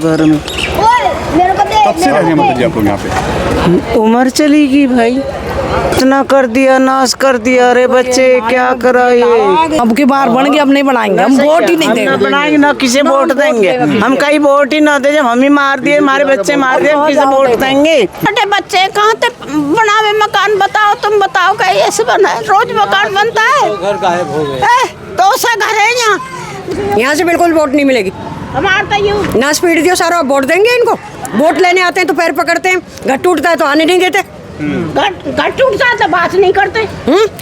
घर में। कब से रह रहे हैं मतलब जी आप लोग यहाँ पे? उम्र चली गई भाई, इतना कर दिया, नाश कर दिया। अरे बच्चे क्या करा ये। अब की बार बन गए, अब नहीं बनाएंगे, हम वोट ही नहीं हम देंगे। ना बनाएंगे ना किसे वोट देंगे, हम कहीं वोट ही ना दे। जब हम ही मार दिए, हमारे बच्चे मार दिए, किसे वोट देंगे। छोटे बच्चे कहाँ थे बनावे मकान, बताओ तुम बताओ कहीं ऐसे बना है? रोज मकान बनता है, घर गायब हो गए। तो सा घर है यहाँ। यहाँ से बिल्कुल वोट नहीं मिलेगी। हमारा तो यूँ ना स्पीड दियो सारा, वोट देंगे इनको। वोट लेने आते हैं तो पैर पकड़ते हैं, घर टूटता है तो आने नहीं देते। घर टूटता है तो बात नहीं करते।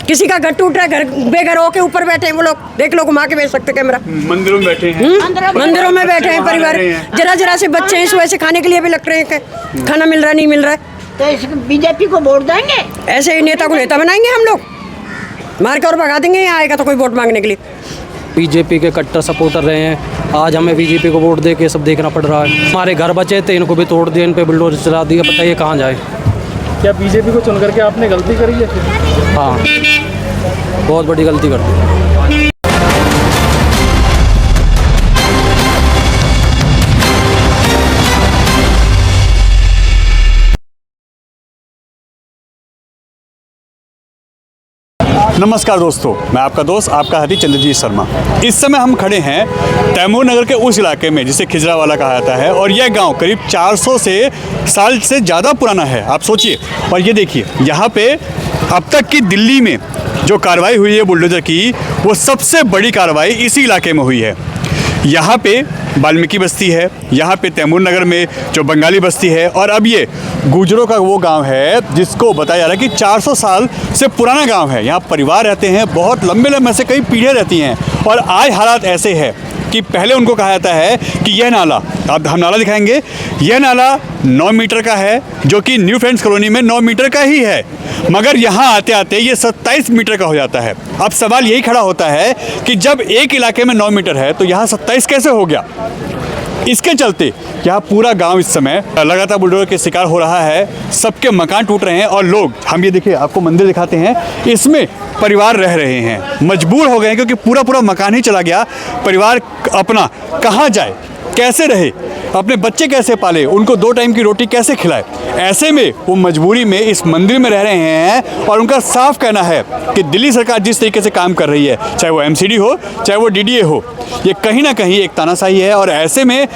किसी का घर टूट रहा है, घर बेघर होके ऊपर बैठे हैं वो लोग, देख लो, घुमा के भेज सकते कैमरा। मंदिरों में बैठे हैं, मंदिरों में बैठे हैं परिवार, जरा जरा से बच्चे हैं, सुबह से खाने के लिए भी लग रहे हैं, खाना मिल रहा नहीं मिल रहा है। तो इस बीजेपी को वोट देंगे। ऐसे ही नेता को नेता बनाएंगे हम लोग, मार के और भगा देंगे। यहाँ आएगा तो कोई वोट मांगने के लिए। बीजेपी के कट्टर सपोर्टर रहे हैं, आज हमें बीजेपी को वोट दे के सब देखना पड़ रहा है। हमारे घर बचे थे, इनको भी तोड़ दिए, इन पे बुलडोजर चला दिया, बताइए कहाँ जाए। क्या बीजेपी को चुन करके आपने गलती करी है? हाँ, बहुत बड़ी गलती कर दी। नमस्कार दोस्तों, मैं आपका दोस्त आपका हरी चंद्रजीत शर्मा। इस समय हम खड़े हैं तैमूर नगर के उस इलाके में जिसे खिजरावाला कहा जाता है, और यह गांव करीब 400 साल से ज़्यादा पुराना है। आप सोचिए, और ये देखिए, यहाँ पे अब तक की दिल्ली में जो कार्रवाई हुई है बुलडोजर की, वो सबसे बड़ी कार्रवाई इसी इलाके में हुई है। यहाँ पे वाल्मीकि बस्ती है, यहाँ पे तैमूर नगर में जो बंगाली बस्ती है, और अब ये गुजरों का वो गांव है जिसको बताया जा रहा है कि 400 साल से पुराना गांव है। यहाँ परिवार रहते हैं, बहुत लंबे लंबे से कई पीढ़ियाँ रहती हैं। और आज हालात ऐसे हैं कि पहले उनको कहा जाता है कि यह नाला, अब हम नाला दिखाएंगे, यह नाला 9 मीटर का है, जो कि न्यू फ्रेंड्स कॉलोनी में 9 मीटर का ही है, मगर यहाँ आते आते ये 27 मीटर का हो जाता है। अब सवाल यही खड़ा होता है कि जब एक इलाके में 9 मीटर है तो यहाँ 27 कैसे हो गया। इसके चलते यहाँ पूरा गांव इस समय लगातार बुलडोजर के शिकार हो रहा है। सबके मकान टूट रहे हैं और लोग, हम ये देखिए, आपको मंदिर दिखाते हैं, इसमें परिवार रह रहे हैं, मजबूर हो गए हैं क्योंकि पूरा मकान ही चला गया। परिवार अपना कहाँ जाए, कैसे रहे, अपने बच्चे कैसे पाले, उनको 2 टाइम की रोटी कैसे खिलाए। ऐसे में वो मजबूरी में इस मंदिर में रह रहे हैं। और उनका साफ कहना है कि दिल्ली सरकार जिस तरीके से काम कर रही है, चाहे वो एमसीडी हो चाहे वो डीडीए हो, ये कहीं ना कहीं एक तानाशाही है। और ऐसे में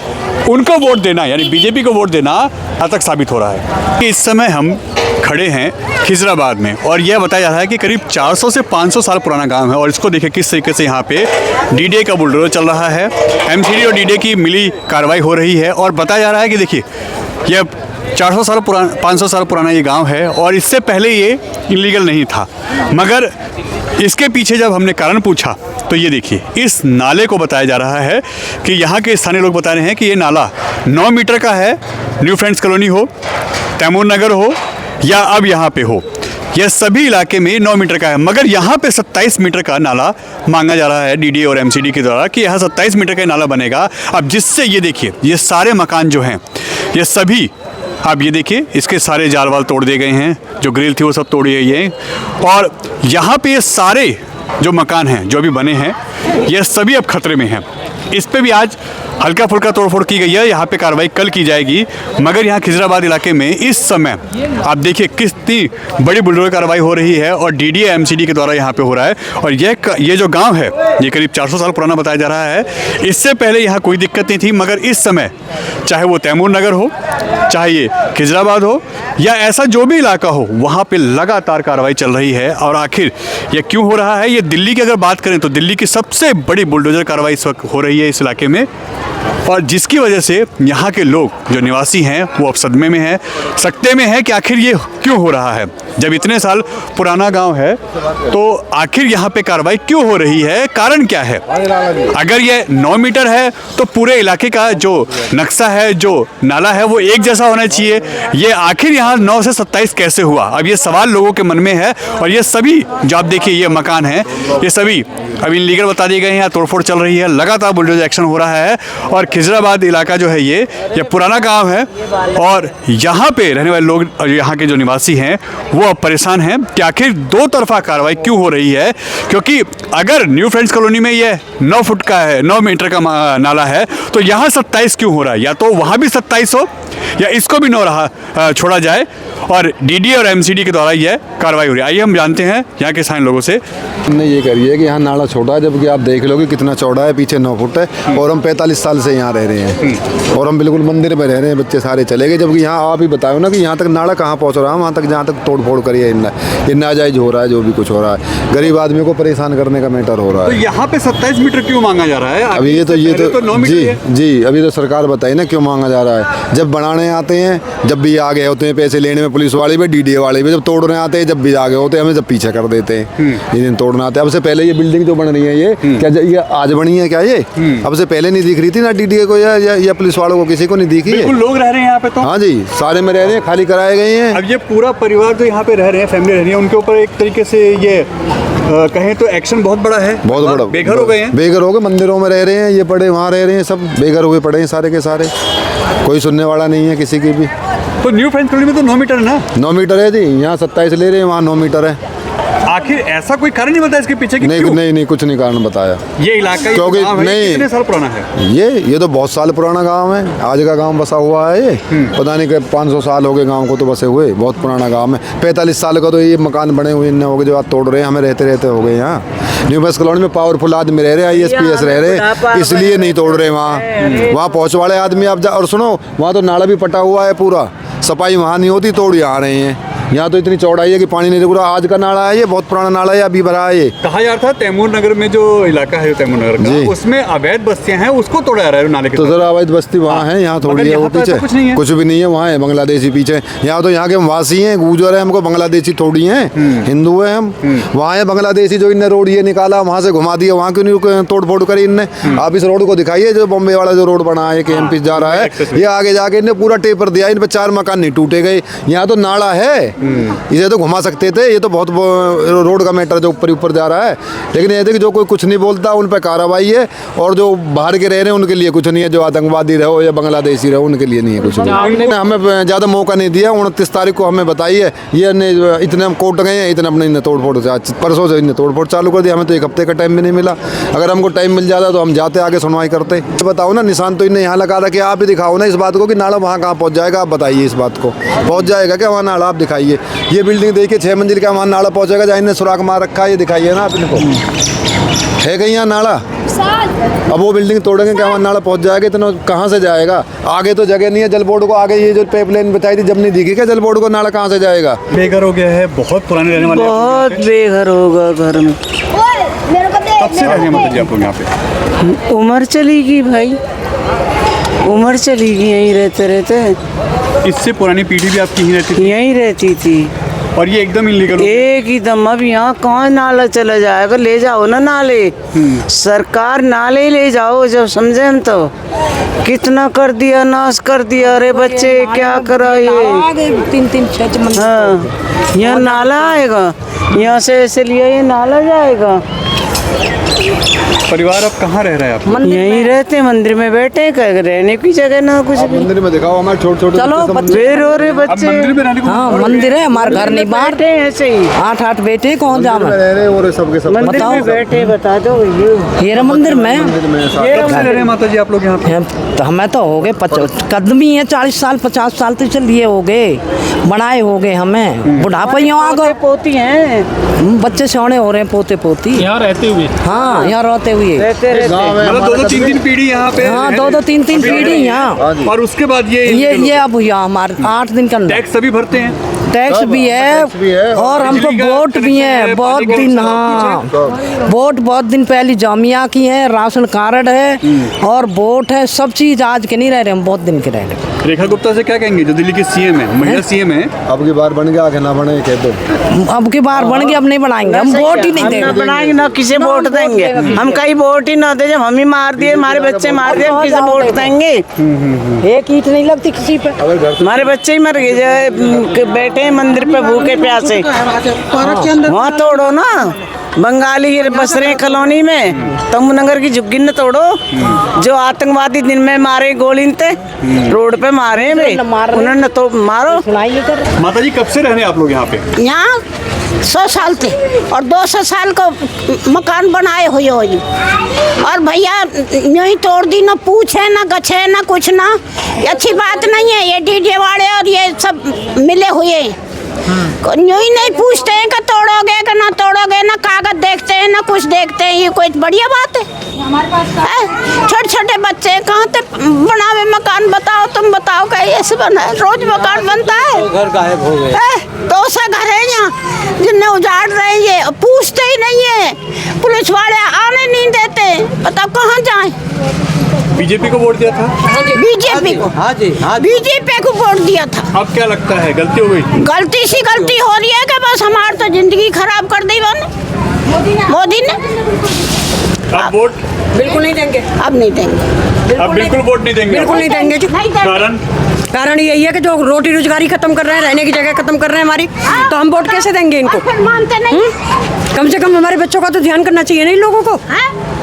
उनको वोट देना, यानी बीजेपी को वोट देना, घातक साबित हो रहा है। इस समय हम खड़े हैं खिजराबाद में, और यह बताया जा रहा है कि करीब 400 से 500 साल पुराना गांव है। और इसको देखिए किस तरीके से यहाँ पे डीडीए का बुलडोजर चल रहा है, एमसीडी और डीडीए की मिली कार्रवाई हो रही है। और बताया जा रहा है कि देखिए, यह 400 साल पुराना, 500 साल पुराना ये गांव है, और इससे पहले ये इलीगल नहीं था। मगर इसके पीछे जब हमने कारण पूछा तो ये देखिए, इस नाले को बताया जा रहा है कि यहाँ के स्थानीय लोग बता रहे हैं कि ये नाला 9 मीटर का है, न्यू फ्रेंड्स कॉलोनी हो, तैमूर नगर हो या अब यहाँ पे हो, यह सभी इलाके में 9 मीटर का है। मगर यहाँ पे 27 मीटर का नाला मांगा जा रहा है डीडीए और एमसीडी के द्वारा कि यहाँ 27 मीटर का नाला बनेगा। अब जिससे ये देखिए, ये सारे मकान जो हैं, ये सभी, अब ये देखिए, इसके सारे जाल वाल तोड़ दिए गए हैं, जो ग्रिल थी वो सब तोड़ी गई है। और यहाँ पे ये सारे जो मकान हैं जो अभी बने हैं, ये सभी अब खतरे में हैं। इस पे भी आज हल्का फुल्का तोड़फोड़ की गई है, यहाँ पे कार्रवाई कल की जाएगी। मगर यहाँ खिजराबाद इलाके में इस समय आप देखिए कितनी बड़ी बुलडोजर कार्रवाई हो रही है, और डीडीए एमसीडी के द्वारा यहाँ पे हो रहा है। और ये जो गांव है, ये करीब 400 साल पुराना बताया जा रहा है। इससे पहले यहाँ कोई दिक्कत नहीं थी, मगर इस समय चाहे वो तैमूर नगर हो, चाहे ये खिजराबाद हो, या ऐसा जो भी इलाका हो, वहाँ पे लगातार कार्रवाई चल रही है। और आखिर ये क्यों हो रहा है, ये दिल्ली की अगर बात करें तो दिल्ली की सबसे बड़ी बुलडोजर कार्रवाई इस वक्त हो रही है इस इलाके में, और जिसकी वजह से यहाँ के लोग जो निवासी हैं वो अब सदमे में हैं, सकते में हैं कि आखिर ये क्यों हो रहा है। जब इतने साल पुराना गांव है तो आखिर यहाँ पे कार्रवाई क्यों हो रही है, कारण क्या है। अगर ये 9 मीटर है तो पूरे इलाके का जो नक्शा है, जो नाला है, वो एक जैसा होना चाहिए। ये आखिर यहाँ 9 से 27 कैसे हुआ, अब ये सवाल लोगों के मन में है। और ये सभी जो आप देखिए ये मकान है, ये सभी अभी इनलीगल बता दिए गए हैं, तोड़फोड़ चल रही है, लगातार बुलडोजर एक्शन हो रहा है। और खिजराबाद इलाका जो है ये पुराना गांव है और यहाँ पे रहने वाले लोग और यहाँ के जो निवासी हैं वो अब परेशान हैं कि आखिर दो तरफा कार्रवाई क्यों हो रही है। क्योंकि अगर न्यू फ्रेंड्स कॉलोनी में ये 9 फुट का है, 9 मीटर का नाला है, तो यहाँ 27 क्यों हो रहा है? या तो वहाँ भी 27 हो या इसको भी 9 छोड़ा जाए और डीडी और एमसीडी के द्वारा यह कार्रवाई हो रही है। आइए हम जानते हैं यहाँ के स्थानीय लोगों से। हमने ये करी है कि यहाँ नाला छोटा है, जबकि आप देख लोगे कितना चौड़ा है, पीछे 9 फुट है और हम 45 साल से यहाँ रह रहे हैं और हम बिल्कुल मंदिर में रह रहे हैं, बच्चे सारे चले गए। जबकि यहाँ आप ही बताओ ना कि यहाँ तक नाला कहाँ पहुँच रहा है, वहाँ तक जहाँ तक तोड़ फोड़ करी है, ये नाजायज हो रहा है, जो भी कुछ हो रहा है, गरीब आदमी को परेशान करने का मैटर हो रहा तो है। यहाँ पे 27 मीटर क्यों मांगा जा रहा है? अभी ये तो 9 मीटर है। जी अभी तो सरकार बताई ना क्यों मांगा जा रहा है। जब बनाने आते हैं, जब भी आगे होते हैं पैसे लेने में, पुलिस वाले भी डीडीए वाले भी, जब तोड़ने आते हैं, जब भी आगे होते हैं, हमें जब पीछे कर देते हैं। ये दिन तोड़ना आते हैं। अब से पहले ये बिल्डिंग जो बन रही है ये क्या ये आज बनी है क्या? ये अब से पहले नहीं दिख रही थी ना डीडीए को या पुलिस वालों को, किसी को नहीं दिखी है। लोग रह रहे हैं यहाँ पे तो? हाँ जी, सारे में रह रहे हैं, खाली कराए गए हैं। अब ये पूरा परिवार जो यहाँ पे रह रहे हैं, फैमिली रह रही है, उनके ऊपर एक तरीके से ये कहें तो एक्शन बहुत बड़ा है। बहुत बड़ा। बेघर हो गए हैं। बेघर हो गए, मंदिरों में रह रहे हैं, ये पड़े वहाँ रह रहे हैं, सब बेघर हुए पड़े हैं सारे के सारे, कोई सुनने वाला नहीं है किसी की भी। तो न्यू फ्रेंड्स कॉलोनी में तो 9 मीटर है ना? 9 मीटर है जी, यहाँ 27 ले रहे हैं, वहाँ 9 मीटर है। आखिर ऐसा कोई कारण नहीं बताया इसके पीछे कि क्यों? नहीं कुछ नहीं कारण बताया। ये इलाका क्योंकि नहीं, कितने साल पुराना है? ये तो बहुत साल पुराना गांव है, आज का गांव बसा हुआ है ये। पता नहीं कि 500 साल हो गए गांव को तो बसे हुए, बहुत पुराना गांव है। 45 साल का तो ये मकान बने हुए हो गए जो आज तोड़ रहे हैं, हमें रहते रहते हो गए यहाँ। न्यू फ्रेंड्स कॉलोनी में पावरफुल आदमी रह रहे हैं, ISPS रह रहे, इसलिए नहीं तोड़ रहे वहाँ पहुँच वाले आदमी। आप और सुनो, वहाँ तो नाला भी पटा हुआ है पूरा, सफाई वहाँ नहीं होती, तोड़ यहाँ रहे हैं। यहाँ तो इतनी चौड़ाई है कि पानी नहीं रुक रहा। आज का नाला है ये, बहुत पुराना नाला है, अभी भरा है ये। कहा जा रहा था तैमूर नगर में जो इलाका है तैमूर नगर का, उसमें अवैध बस्तियां हैं, उसको तोड़ा जा रहा है नाले के। तो जरा अवैध बस्ती वहाँ है, यहाँ थोड़ी है, वो पीछे कुछ भी नहीं है, वहाँ है बांग्लादेशी पीछे। यहाँ तो यहाँ के वासी हैं, गुजर है, हमको बांग्लादेशी थोड़ी हैं, हिंदू है हम। वहाँ है बांग्लादेशी, जो इनने रोड ये निकाला, वहाँ से घुमा दिया, वहाँ क्यों नहीं तोड़ फोड़ करी इनने? आप इस रोड को दिखाइए, जो बॉम्बे वाला जो रोड बना है, KMP जा रहा है, ये आगे जाके इन्हें पूरा टेपर दिया, इन पे 4 मकान नहीं टूटे गए। यहाँ तो नाला है, इसे घुमा सकते थे, ये तो बहुत रोड का मैटर जो ऊपर जा रहा है। लेकिन ये देखिए, जो कोई कुछ नहीं बोलता उन पर कार्रवाई है, और जो बाहर के रह रहे हैं उनके लिए कुछ नहीं है, जो आतंकवादी रहो या बांग्लादेशी रहो उनके लिए नहीं है कुछ नहीं। हमें ज़्यादा मौका नहीं दिया, 29 तारीख को हमें बताई है, ये इतने हम कोर्ट गए हैं, इतने अपने तोड़ फोड़ परसों से तोड़ फोड़ चालू कर दिया। हमें तो 1 हफ्ते का टाइम भी नहीं मिला। अगर हमको टाइम मिल जाता तो हम जाते आगे सुनवाई करते। बताओ ना, निशान तो इन्हें यहाँ लगा रखे, आप ही दिखाओ ना इस बात को कि नाला वहाँ कहाँ पहुँच जाएगा। आप बताइए इस बात को, पहुँच जाएगा क्या वहाँ नाला? आप दिखाइए। ये बिल्डिंग देखिए 6 मंजिल का, वहाँ नाला पहुंचेगा जहाँ इन्हें सुराख मार रखा है, ये दिखाइए ना अपने को, है कहीं यहाँ नाला? अब वो बिल्डिंग तोड़ेंगे क्या वहाँ नाला पहुंच जाएगा? इतना कहाँ से जाएगा? आगे तो जगह नहीं है जल बोर्ड को, आगे ये जो पाइपलाइन बताई थी जब नहीं दिखी क्या जल बोर्ड को, नाला कहाँ से जाएगा? बेघर हो गया है, बहुत पुराने रहने वाले, बहुत बेघर होगा घर में। कब से रहने मतलब जी आप लोग यहाँ पे? उम्र चली गई भाई, उम्र चली गई, यहीं रहते रहते। इससे पुरानी पीढ़ी भी आपकी यहीं रहती थी। और ये एकदम इलीगल एक ही दम। अब यहाँ कहाँ नाला चला जाएगा? ले जाओ ना नाले, सरकार नाले ले जाओ। जब समझे हम तो कितना कर दिया, नाश कर दिया। अरे बच्चे क्या करा ये? 3-3 6 हाँ, यहाँ नाला आएगा, यहाँ से ऐसे लिया ये नाला जाएगा। परिवार अब कहाँ रह रहा है आप? यहीं रहते, मंदिर में बैठे, रहने की जगह ना कुछ भी। मंदिर में दिखाओ हमारे छोटे चलो बेर हो रहे बच्चे। मंदिर में रहने को हाँ, मंदिर है, हमारे घर नहीं बाहर बैठे ऐसे ही 8 बेटे कौन जा रह रहे हैं और सबके सब मंदिर में बैठे। बता दो ये मंदिर में कब से रह रहे हैं माता जी आप लोग यहाँ पे? तो हमें तो हो गए कदमी है 40 साल 50 साल तो चलिए हो गए, बनाए हो गए हमें, बुढ़ापा यहाँ आ गए। पोती हैं, बच्चे सोने हो रहे हैं, पोते पोती यहाँ रहते हुए। हाँ, यहाँ रहते हुए, रहते रहते। मतलब 2-3 पीढ़ी यहाँ पे? हाँ, 2-3 पीढ़ी यहाँ। और उसके बाद ये अब हुआ हमारे 8 दिन का टैक्स सभी भरते हैं? टैक्स भी है और हमको वोट भी है बहुत दिन। हाँ, वोट बहुत दिन पहले जामिया की है, राशन कार्ड है और वोट है, सब चीज आज के नहीं रह रहे हम, बहुत दिन के रह रहे। रेखा गुप्ता से क्या कहेंगे जो दिल्ली की CM है, महिला CM है? अब की बार बन गया, आगे ना बने कह दो। अब की बार बन गया, अब नहीं बनाएंगे हम, वोट ही नहीं ना देंगे। बनाएंगे ना किसे वोट देंगे हम? कहीं वोट ही ना दे। जब हम ही मार दिए, हमारे बच्चे मार दिए, किसे वोट देंगे? एक ईंट नहीं लगती किसी पे। हमारे बच्चे ही मर गए, बैठे हैं मंदिर पे भूखे प्यासे। वहाँ तोड़ो ना, बंगाली बस रहे कॉलोनी में, तंबू नगर की झुग्गी न तोड़ो। जो आतंकवादी दिन में मारे गोली ते रोड पे मारे वे, उन्होंने तो मारो। माता जी कब से रहने आप लोग यहाँ पे? यहाँ 100 साल थे और 200 साल को मकान बनाए हुए हो। और भैया यूं ही तोड़ दी, ना पूछे ना गछे ना कुछ ना। ये अच्छी बात नहीं है। ये डीजे वाले और ये सब मिले हुए यूं ही नहीं पूछते हैं कि तोड़ोगे कि ना तोड़ोगे, ना कागज देखते हैं ना कुछ देखते हैं। ये कोई बढ़िया बात है? छोटे छोटे बच्चे कहाँ से बनावे मकान? बताओ, तुम बताओ कैसे बना है? रोज मकान बनता है, घर गायब हो गए। 200 घर है यहाँ जिन्हें उजाड़ रहे हैं। ये पूछते ही नहीं है, पुलिस वाले आने नहीं देते। बताओ कहाँ जाएं? बीजेपी को वोट दिया था? बीजेपी को, हाँ जी, हाँ जी। बीजेपी को वोट दिया था। अब क्या लगता है गलती हो गई? गलती सी गलती हो रही है कि बस हमारी तो जिंदगी खराब कर दी मोदी ने। अब वोट बिल्कुल नहीं देंगे, अब नहीं देंगे, अब बिल्कुल वोट नहीं देंगे? बिल्कुल नहीं देंगे जी। कारण? कारण यही है कि जो रोटी रोजगारी खत्म कर रहे हैं, रहने की जगह खत्म कर रहे हैं हमारी, तो हम वोट कैसे देंगे इनको? फिर मानते नहीं। कम से कम हमारे बच्चों का तो ध्यान करना चाहिए ना इन लोगों को।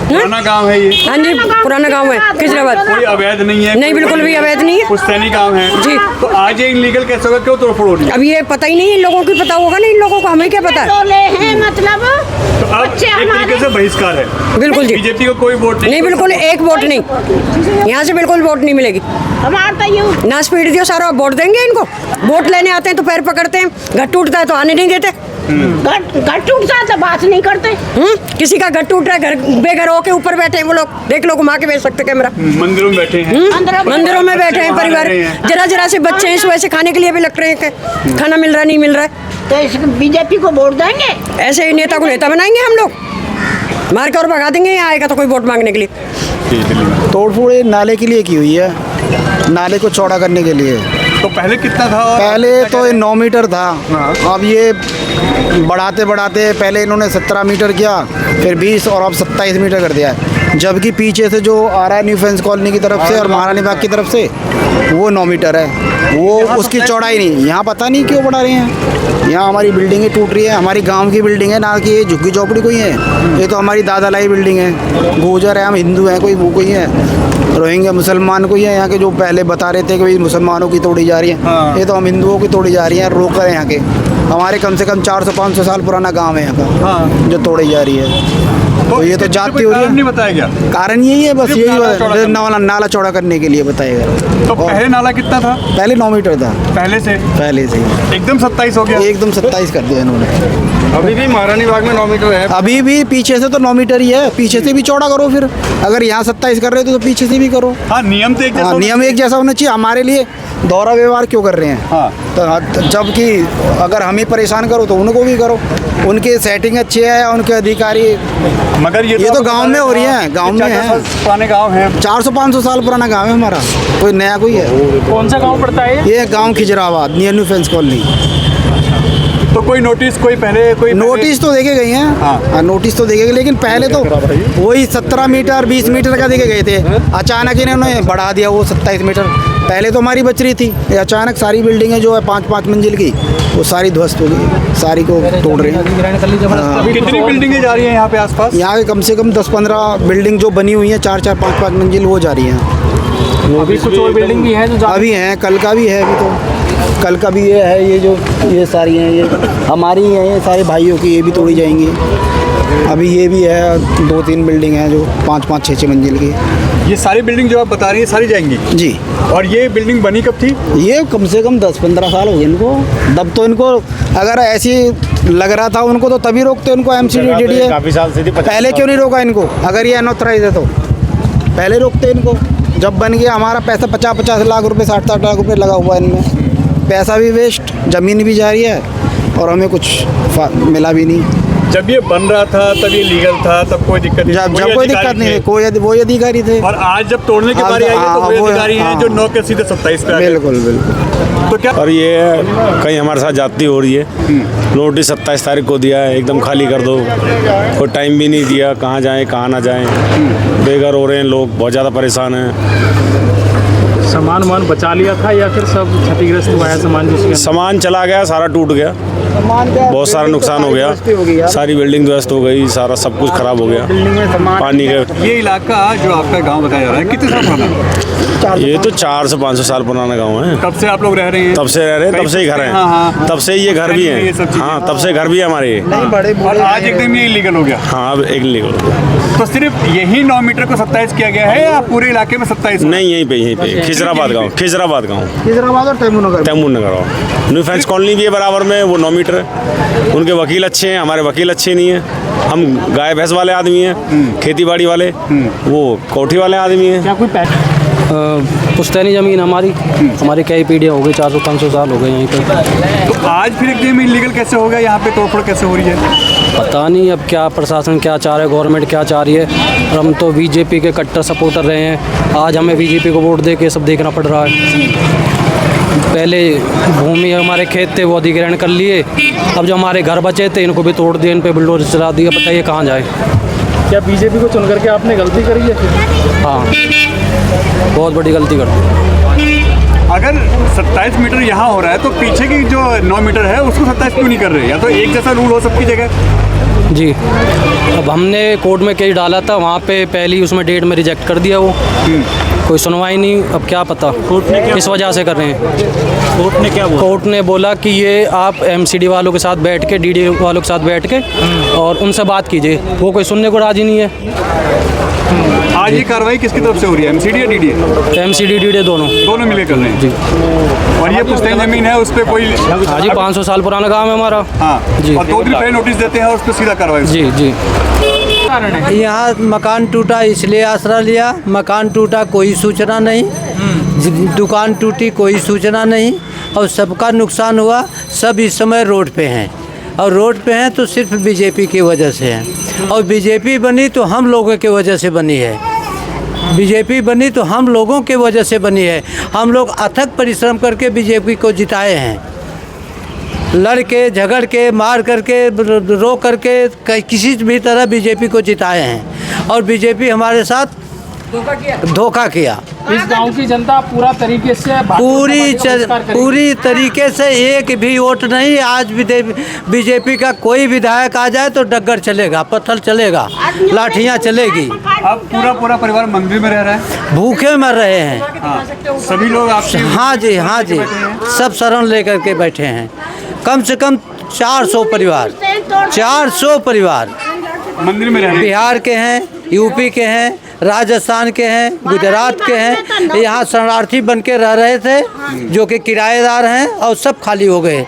पुराना गांव है ये? हाँ जी, पुराना गांव है खिजराबाद। कोई अवैध नहीं है? नहीं, बिल्कुल भी अवैध नहीं है। पुश्तैनी गांव है जी। तो आज ये इलीगल कैसे होगा? क्यों तोड़फोड़ हो रही है? अब ये पता ही नहीं है इन लोगों को, पता होगा ना इन लोगों को, हमें क्या पता है? टोले हैं मतलब तो अब बच्चे एक तरीके से बहिष्कार है? बिल्कुल जी। बीजेपी को कोई वोट नहीं, बिल्कुल एक वोट नहीं, यहाँ से बिल्कुल वोट नहीं मिलेगी। हमारा तो यूँ ना स्पीड दियो सारा, वोट देंगे इनको। वोट लेने आते हैं तो पैर पकड़ते हैं, घर टूटता है तो आने नहीं देते। घर टूटता है तो बात नहीं करते। किसी का घर टूट रहा है, घर बेघर होके ऊपर बैठे हैं वो लोग, देख लो घुमा के भेज सकते कैमरा। मंदिरों में बैठे हैं? मंदिरों में बैठे हैं वहाँ परिवार, रह रहे हैं। जरा जरा से बच्चे हैं, सुबह से खाने के लिए भी लग रहे हैं कि खाना मिल रहा नहीं मिल रहा है। तो इस बीजेपी को वोट देंगे? ऐसे ही नेता को नेता बनाएंगे हम लोग, मार के और भगा देंगे। यहाँ आएगा तो कोई वोट मांगने के लिए। तोड़फोड़ ये नाले के लिए की हुई है, नाले को चौड़ा करने के लिए। तो पहले कितना था? पहले तो ये 9 मीटर था, अब ये बढ़ाते बढ़ाते पहले इन्होंने 17 मीटर किया, फिर 20 और अब 27 मीटर कर दिया है। जबकि पीछे से जो आ रहा है न्यू फ्रेंड्स कॉलोनी की तरफ से और महारानी बाग की तरफ से वो 9 मीटर है, वो उसकी चौड़ाई नहीं। यहाँ पता नहीं क्यों बढ़ा रहे हैं। यहाँ हमारी बिल्डिंगें टूट रही है, हमारी गांव की बिल्डिंग है ना कि ये झुग्गी झोपड़ी कोई है। ये तो हमारी दादालाई बिल्डिंग है। गुर्जर है, हम हिंदू हैं, कोई वो कोई है, रोहिंग्या मुसलमान कोई है। यहाँ के जो पहले बता रहे थे कि भाई मुसलमानों की तोड़ी जा रही है, ये तो हम हिंदुओं की तोड़ी जा रही है। रोक कर यहाँ के हमारे कम से कम 400-500 साल पुराना गांव है यहाँ का, जो तोड़ी जा रही है। तो ये तो जाती हो रही है। नहीं बताया गया? कारण यही है, बस सिर्फ यही नाला चौड़ा करने के लिए बताएगा। तो पहले नाला कितना था? पहले 9 मीटर था, पहले से एकदम 27 हो गया? एकदम 27 कर दिया इन्होंने। अभी भी महारानी बाग में 9 मीटर है। अभी भी पीछे से तो 9 मीटर ही है, पीछे से भी चौड़ा करो। फिर अगर यहाँ 27 कर रहे हो तो पीछे से भी करो। हाँ, नियम तो एक जैसा नियम एक जैसा होना चाहिए। हमारे लिए दोहरा व्यवहार क्यों कर रहे हैं? हाँ। तो जबकि अगर हम ही परेशान करो तो उनको भी करो। उनकी सेटिंग अच्छी है, उनके अधिकारी। मगर ये तो गांव में हो रही है, गांव में है। पुराने गांव है, 400-500 साल पुराना गांव है हमारा, कोई नया कोई है। कौन सा गांव पड़ता है? ये गांव Khizrabad, near new friends colony. तो कोई नोटिस कोई नोटिस तो देखे गए हैं। हाँ, नोटिस तो देखे गए, लेकिन पहले तो वही 17 मीटर 20 मीटर का देखे गए थे। अचानक इन्होंने बढ़ा दिया वो 27 मीटर। पहले तो हमारी बच रही थी, ये अचानक सारी बिल्डिंगें जो है 5-5 मंजिल की वो सारी ध्वस्त हो गई, सारी को तोड़ रहे हैं। कितनी बिल्डिंगें जा रही हैं यहाँ पे आसपास? यहाँ के कम से कम 10-15 बिल्डिंग जो बनी हुई हैं 4-4 5-5 मंजिल, वो जा रही हैं। अभी कुछ और बिल्डिंग भी है जो अभी हैं, कल का भी है। अभी तो कल का भी ये है, ये जो ये सारी हैं, ये हमारी हैं, ये सारे भाइयों की, ये भी तोड़ी जाएंगी। अभी ये भी है, 2-3 बिल्डिंग हैं जो 5-5 6-6 मंजिल की। ये सारी बिल्डिंग जो आप बता रही हैं सारी जाएंगी जी। और ये बिल्डिंग बनी कब थी? ये कम से कम 10-15 साल हो गए इनको। तब तो इनको अगर ऐसी लग रहा था उनको तो तभी रोकते उनको। MCDD है, काफी साल से थी। पहले क्यों नहीं रोका इनको? अगर ये अनऑथराइज है तो पहले रोकते इनको। जब बन गया हमारा पैसा 50-50 लाख रुपए 60-60 लाख रुपए लगा हुआ है इनमें। पैसा भी वेस्ट, ज़मीन भी जा रही है और हमें कुछ मिला भी नहीं। जब ये बन रहा था तब ये लीगल था, तब कोई दिक्कत नहीं? जब कोई दिक्कत नहीं, कोई वो अधिकारी थे। और आज जब तोड़ने की बारी आई है तो वो अधिकारी हैं जो 9 के सीधे 27 पे आ गए। बिल्कुल बिल्कुल। तो क्या और ये कहीं हमारे साथ जाती हो रही है। नोटिस 27 तारीख को दिया है, एकदम खाली कर दो। कोई टाइम भी नहीं दिया, कहाँ जाएं कहाँ ना जाएं। बेघर हो रहे हैं लोग, बहुत ज़्यादा परेशान हैं। सामान वामान बचा लिया था या फिर सब क्षतिग्रस्त हुआ है सामान जिसके अंदर? सामान चला गया, सारा टूट गया, बहुत सारा नुकसान हो गया, सारी बिल्डिंग ध्वस्त हो गई, सारा सब कुछ खराब हो गया पानी का। ये इलाका जो आपका गांव बताया जा रहा है कितने साल पुराना है? ये तो 400 से 500 साल पुराना गांव है। तब से आप लोग रह रहे हैं? तब से रह रहे हैं, तब से ही घर हाँ, हाँ। हैं, तब से ये घर भी हैं। हाँ, तब से घर भी है हमारे। और आज एकदम ये इलीगल हो गया? हाँ, अब एक लीगल। तो सिर्फ यही 9 मीटर को 27 किया गया है या पूरे इलाके में 27? नहीं, यहीं पे खिजराबाद गाँव, खिजराबाद और तैमूर नगर न्यू फ्रेंच कॉलोनी भी है बराबर में, वो 9 मीटर है। उनके वकील अच्छे हैं, हमारे वकील अच्छे नहीं हैं। हम गाय भैंस वाले आदमी हैं, खेती बाड़ी वाले, वो कोठी वाले आदमी हैं। क्या कोई पुश्तैनी ज़मीन हमारी कई पीढ़ियाँ हो गई, 400-500 साल हो गए यहीं पर। तो आज फिर एकदम इलीगल कैसे होगा? यहाँ पे तोड़फोड़ कैसे हो रही है? पता नहीं अब क्या प्रशासन क्या चाह रहा है, गवर्नमेंट क्या चाह रही है। और हम तो बीजेपी के कट्टर सपोर्टर रहे हैं, आज हमें बीजेपी को वोट दे के सब देखना पड़ रहा है। पहले भूमि हमारे खेत थे वो अधिग्रहण कर लिए, अब जो हमारे घर बचे थे इनको भी तोड़ दिए, इन पे बुलडोजर चला दिया, बताइए कहाँ जाए। क्या बीजेपी को चुन करके आपने गलती करी है? हाँ, बहुत बड़ी गलती कर दी। अगर 27 मीटर यहाँ हो रहा है तो पीछे की जो 9 मीटर है उसको 27 क्यों नहीं कर रहे? या तो एक जैसा रूल हो सबकी जगह? जी, अब हमने कोर्ट में केस डाला था, वहाँ पे पहली उसमें डेट में रिजेक्ट कर दिया वो, कोई सुनवाई नहीं। अब क्या पता कोर्ट ने किस वजह से कर रहे हैं। कोर्ट ने क्या बोला? कोर्ट ने बोला कि ये आप एमसीडी वालों के साथ बैठ के, डीडी वालों के साथ बैठ के और उनसे बात कीजिए, वो कोई सुनने को राजी नहीं है। आज ये कार्रवाई किसकी तरफ से हो रही है, एमसीडी या डीडी? एमसीडी डीडी दोनों मिले कर रहे हैं जी। और ये पुश्तैनी जमीन है, उस पर कोई? हाँ जी, 500 साल पुराना काम है हमारा। हाँ जी। और 2 दिन पहले नोटिस देते हैं और उस पर सीधा कार्रवाई? जी जी। यहाँ मकान टूटा इसलिए आसरा लिया, मकान टूटा कोई सूचना नहीं, दुकान टूटी कोई सूचना नहीं, और सबका नुकसान हुआ। सब इस समय रोड पे हैं, और रोड पे हैं तो सिर्फ बीजेपी की वजह से हैं, और बीजेपी बनी तो हम लोगों की वजह से बनी है। बीजेपी बनी तो हम लोगों की वजह से बनी है। हम लोग अथक परिश्रम करके बीजेपी को जिताए हैं, लड़ के, झगड़ के, मार करके, रो करके, किसी भी तरह बीजेपी को जिताए हैं, और बीजेपी हमारे साथ धोखा किया। इस गांव की जनता पूरा तरीके से पूरी तरीके से एक भी वोट नहीं। आज बीजेपी का कोई विधायक आ जाए तो डग्गर चलेगा, पत्थर चलेगा, लाठियाँ चलेगी। अब पूरा परिवार मंदिर में रह रहा है, भूखे मर रहे हैं। सभी लोग आपसे? हाँ जी, हाँ जी, सब शरण लेकर के बैठे हैं। कम से कम 400 परिवार, 400 परिवार मंदिर में रह रहे हैं। बिहार के हैं, यूपी के हैं, राजस्थान के हैं, गुजरात के हैं। यहाँ शरणार्थी बन के रह रहे थे, जो कि किराएदार हैं, और सब खाली हो गए।